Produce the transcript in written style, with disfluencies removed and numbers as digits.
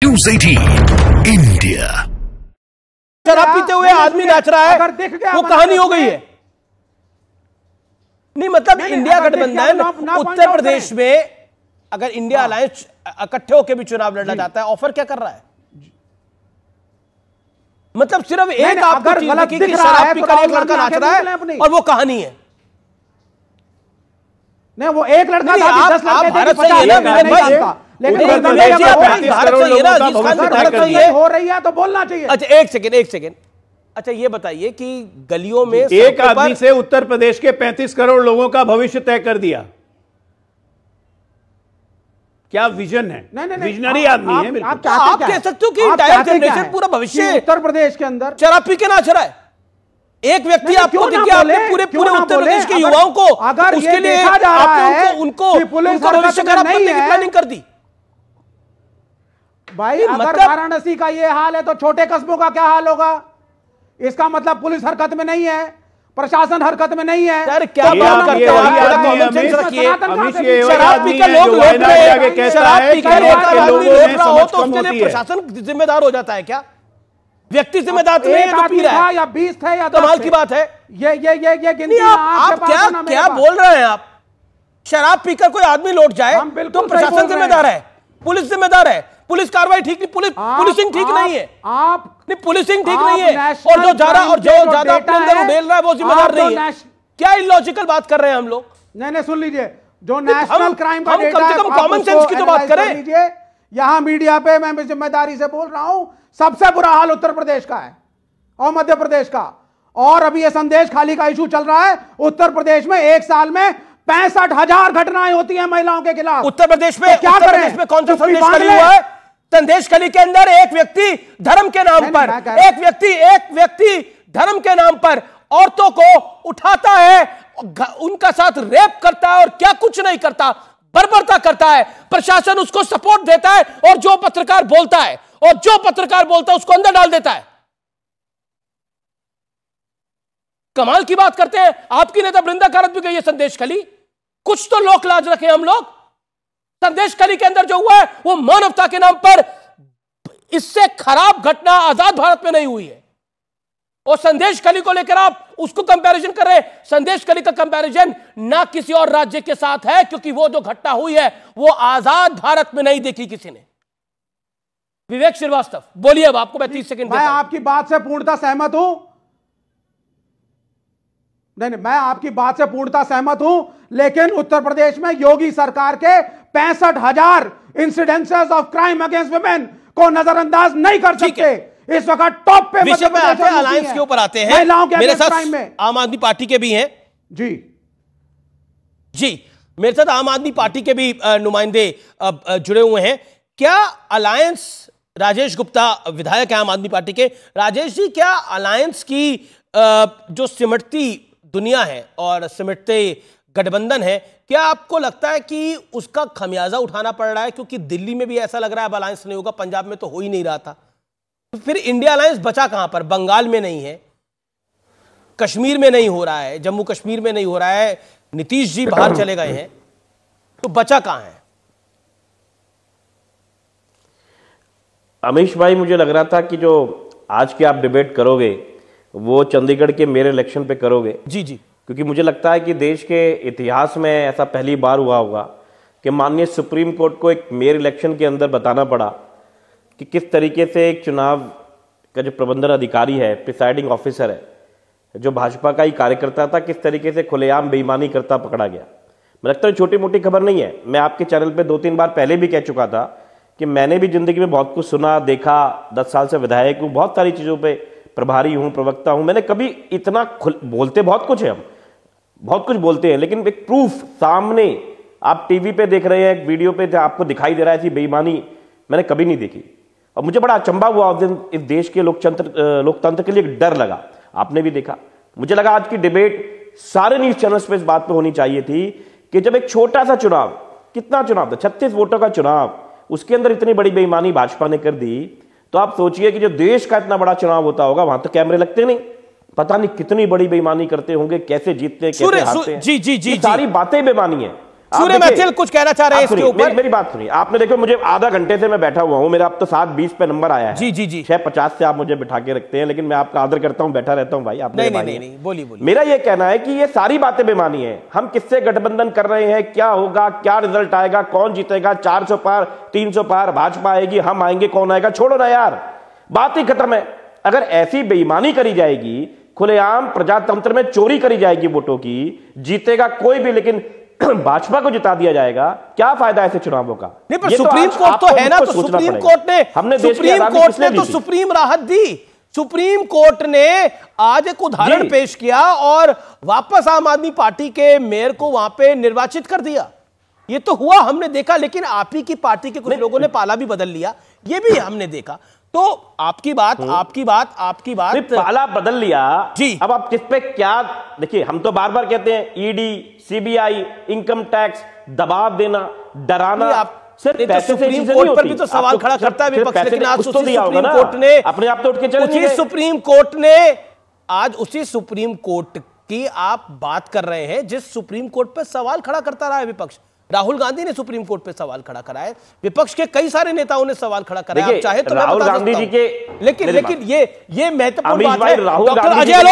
News 18 India. शराब पीते हुए आदमी नाच रहा है, अगर दिख गया वो कहानी हो गई है। नहीं मतलब इंडिया गठबंधन उत्तर प्रदेश में अगर इंडिया अलायंस इकट्ठे होकर भी चुनाव लड़ना चाहता है, ऑफर क्या कर रहा है? मतलब सिर्फ एक आपको चीज दिखी कि शराब पीकर एक लड़का नाच रहा है और वो कहानी है। नहीं वो एक लड़का था, 10 लड़के भारत से ये हो रही है तो बोलना चाहिए। अच्छा एक सेकेंड। अच्छा ये बताइए कि गलियों में एक आदमी से उत्तर प्रदेश के 35 करोड़ लोगों का भविष्य तय कर दिया। क्या विजन है? नहीं, विजनरी आदमी है बिल्कुल। आप कह सकते हो कि इंटायर जनरेशन पूरा भविष्य उत्तर प्रदेश के अंदर शराब पी के नाच रहा है। एक व्यक्ति आपको दिख गया, आपने पूरे उत्तर प्रदेश के युवाओं को उसके लिए आपने उनको भविष्य खराब करने की प्लानिंग कर दी। भाई अगर वाराणसी का ये हाल है तो छोटे कस्बों का क्या हाल होगा? इसका मतलब पुलिस हरकत में नहीं है, प्रशासन हरकत में नहीं है। यार क्या बात करते हो आप? कॉमन सेंस रखिए। शराब पीकर लोग लौट रहे हैं, शराब पीकर आदमी लौट रहा हो तो उसके लिए प्रशासन जिम्मेदार हो जाता है क्या? व्यक्ति जिम्मेदार नहीं है जो पी रहा है, या 20 थे या कमाल की बात है। ये गिनती आप क्या बोल रहे हैं? आप शराब पीकर कोई आदमी लौट जाए तो प्रशासन जिम्मेदार है, पुलिस जिम्मेदार है। पुलिस कार्रवाई ठीक नहीं, पुलिसिंग ठीक नहीं है। आप नहीं, पुलिसिंग ठीक नहीं है और जो ज्यादा अपने अंदर उड़ेल रहा है वो जिम्मेदार नहीं है। क्या इलॉजिकल बात कर रहे हैं हम लोग? नहीं सुन लीजिए, जो नेशनल क्राइम का डेटा कम से कम कॉमन सेंस की तो बात करें। यहां मीडिया पे मैं जिम्मेदारी से बोल रहा हूं, सबसे बुरा हाल उत्तर प्रदेश का है और मध्य प्रदेश का। और अभी ये संदेश खाली का इशू चल रहा है। उत्तर प्रदेश में एक साल में 65,000 घटनाएं होती हैं महिलाओं के खिलाफ। उत्तर प्रदेश में क्या करें? में कौन सा संदेश खली हुआ है? संदेश खली के अंदर एक व्यक्ति धर्म के नाम पर, एक व्यक्ति धर्म के नाम पर औरतों को उठाता है, उनका साथ रेप करता है और क्या कुछ नहीं करता, बर्बरता करता है। प्रशासन उसको सपोर्ट देता है और जो पत्रकार बोलता है उसको अंदर डाल देता है। कमाल की बात करते हैं। आपकी नेता वृंदा कारत भी गई है संदेश खली। कुछ तो लोक लाज रखे हम लोग। संदेश खली के अंदर जो हुआ है वो मानवता के नाम पर, इससे खराब घटना आजाद भारत में नहीं हुई है। और संदेश खली को लेकर आप उसको कंपैरिजन कर रहे हैं। संदेश खली का कंपैरिजन ना किसी और राज्य के साथ है, क्योंकि वो जो घटना हुई है वो आजाद भारत में नहीं देखी किसी ने। विवेक श्रीवास्तव बोलिए। अब आपको मैं 30 सेकंड। मैं आपकी बात से पूर्णतः सहमत हूं। नहीं, मैं आपकी बात से पूर्णतः सहमत हूं, लेकिन उत्तर प्रदेश में योगी सरकार के 65,000 incidences of crime against women को नजरअंदाज नहीं कर सकते। इस वक्त टॉप पे विषय पे आते हैं, अलायंस के ऊपर आते हैं। मेरे साथ आम आदमी पार्टी के भी हैं जी मेरे साथ आम आदमी पार्टी के भी नुमाइंदे जुड़े हुए हैं। क्या अलायंस, राजेश गुप्ता विधायक है आम आदमी पार्टी के। राजेश जी, क्या अलायंस की जो सिमटती दुनिया है और सिमटते गठबंधन है, क्या आपको लगता है कि उसका खमियाजा उठाना पड़ रहा है? क्योंकि दिल्ली में भी ऐसा लग रहा है अब अलायंस नहीं होगा, पंजाब में तो हो ही नहीं रहा था, तो फिर इंडिया अलायंस बचा कहां पर? बंगाल में नहीं है, कश्मीर में नहीं हो रहा है, जम्मू कश्मीर में नहीं हो रहा है, नीतीश जी बाहर चले गए हैं, तो बचा कहां है? अमीश भाई, मुझे लग रहा था कि जो आज की आप डिबेट करोगे वो चंडीगढ़ के मेयर इलेक्शन पे करोगे। जी, क्योंकि मुझे लगता है कि देश के इतिहास में ऐसा पहली बार हुआ होगा कि माननीय सुप्रीम कोर्ट को एक मेयर इलेक्शन के अंदर बताना पड़ा कि किस तरीके से एक चुनाव का जो प्रबंधन अधिकारी है, प्रिसाइडिंग ऑफिसर है, जो भाजपा का ही कार्यकर्ता था, किस तरीके से खुलेआम बेईमानी करता पकड़ा गया। मुझे लगता है छोटी मोटी खबर नहीं है। मैं आपके चैनल पे 2-3 बार पहले भी कह चुका था कि मैंने भी जिंदगी में बहुत कुछ सुना देखा। 10 साल से विधायक हूँ, बहुत सारी चीज़ों पर प्रभारी हूँ, प्रवक्ता हूँ। मैंने कभी इतना बोलते बहुत कुछ है, हम बहुत कुछ बोलते हैं, लेकिन एक प्रूफ सामने आप टीवी पे देख रहे हैं, एक वीडियो पे आपको दिखाई दे रहा है, ऐसी बेईमानी मैंने कभी नहीं देखी। और मुझे बड़ा अचंभा हुआ उस दिन। इस देश के लोकतंत्र के लिए एक डर लगा। आपने भी देखा। मुझे लगा आज की डिबेट सारे न्यूज चैनल्स पे इस बात पे होनी चाहिए थी कि जब एक छोटा सा चुनाव, कितना चुनाव था, 36 वोटों का चुनाव, उसके अंदर इतनी बड़ी बेईमानी भाजपा ने कर दी, तो आप सोचिए कि जो देश का इतना बड़ा चुनाव होता होगा, वहां तो कैमरे लगते नहीं, पता नहीं कितनी बड़ी बेईमानी करते होंगे, कैसे जीतते हैं, कैसे हारते हैं। जी, सारी बातें बेईमानी है। सूर्य मैथिल कुछ कहना चाह रहे हैं इसके ऊपर। मेरी बात सुनिए, आपने देखो मुझे आधा घंटे से मैं बैठा हुआ हूं, मेरा अब तो 7:20 पे नंबर आया है। जी जी जी, 6:50 से आप मुझे बिठा के रखते हैं, लेकिन मैं आपका आदर करता हूं, बैठा रहता हूं भाई। आप नहीं, बोलिए। मेरा ये कहना है कि ये सारी बातें बेमानी है। हम किससे गठबंधन कर रहे हैं, क्या होगा, क्या रिजल्ट आएगा, कौन जीतेगा, 400 पार 300 पार भाजपा आएगी, हम आएंगे, कौन आएगा, छोड़ो ना यार, बात ही खत्म है। अगर ऐसी बेईमानी करी जाएगी, खुलेआम प्रजातंत्र में चोरी करी जाएगी वोटों की, जीतेगा कोई भी लेकिन भाजपा को जिता दिया जाएगा, क्या फायदा ऐसे चुनावों का? नहीं, पर सुप्रीम कोर्ट तो है ना, तो सुप्रीम कोर्ट ने तो सुप्रीम राहत दी। सुप्रीम कोर्ट ने आज एक उदाहरण पेश किया और वापस आम आदमी पार्टी के मेयर को वहां पे निर्वाचित कर दिया। ये तो हुआ, हमने देखा। लेकिन आप ही की पार्टी के कुछ लोगों ने पाला भी बदल लिया, ये भी हमने देखा। तो आपकी बात पाला बदल लिया जी। अब आप किस पे क्या, देखिए हम तो बार बार कहते हैं ईडी, सीबीआई, इनकम टैक्स, दबाव देना, डराना, सिर्फ पैसे से सुप्रीम कोर्ट पर भी तो सवाल खड़ा करता है विपक्ष। लेकिन आज सुप्रीम कोर्ट ने अपने आप तो उठ के चले, सुप्रीम कोर्ट ने आज उसी सुप्रीम कोर्ट की आप बात कर रहे हैं जिस सुप्रीम कोर्ट पर सवाल खड़ा करता रहा है विपक्ष। राहुल गांधी ने सुप्रीम कोर्ट पे सवाल खड़ा कराया, विपक्ष के कई सारे नेताओं ने सवाल खड़ा कराया। चाहे तो राहुल गांधी जी के, लेकिन ये महत्वपूर्ण बात है। डॉक्टर अजय